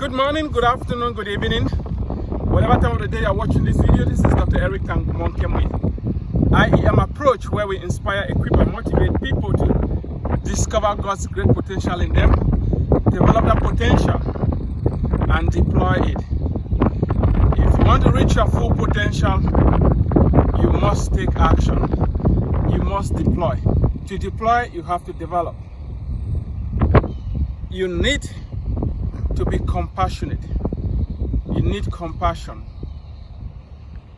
Good morning, good afternoon, good evening. Whatever time of the day you're watching this video, this is Dr. drtangumonkem with iemapproach, where we inspire, equip, and motivate people to discover God's great potential in them, develop that potential, and deploy it. If you want to reach your full potential, you must take action. You must deploy. To deploy, you have to develop. You need to be compassionate. You need compassion.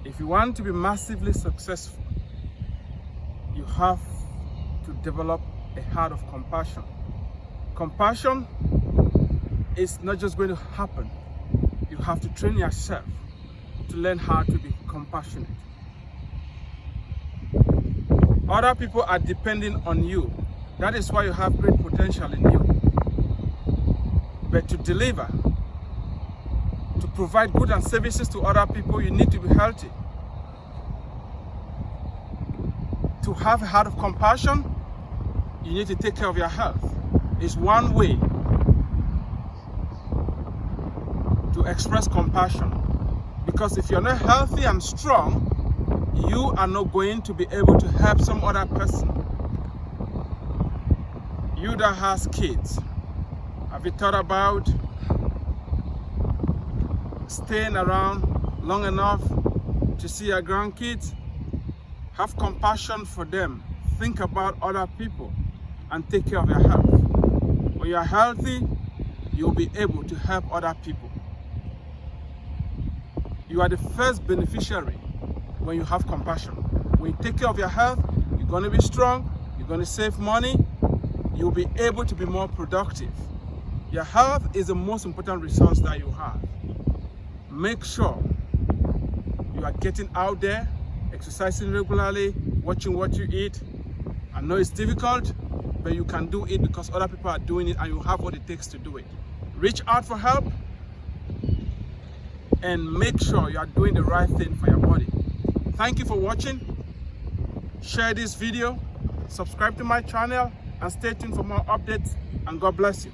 If you want to be massively successful, you have to develop a heart of compassion. Compassion is not just going to happen. You have to train yourself to learn how to be compassionate. Other people are depending on you. That is why you have great potential in you. But to deliver, to provide goods and services to other people, you need to be healthy. To have a heart of compassion, you need to take care of your health. It's one way to express compassion. Because if you're not healthy and strong, you are not going to be able to help some other person. You that has kids, have you thought about staying around long enough to see your grandkids? Have compassion for them. Think about other people and take care of your health. When you are healthy, you'll be able to help other people. You are the first beneficiary when you have compassion. When you take care of your health, you're going to be strong, you're going to save money, you'll be able to be more productive. Your health is the most important resource that you have. Make sure you are getting out there, exercising regularly, watching what you eat. I know it's difficult, but you can do it because other people are doing it and you have what it takes to do it. Reach out for help and make sure you are doing the right thing for your body. Thank you for watching. Share this video, subscribe to my channel, and stay tuned for more updates, and God bless you.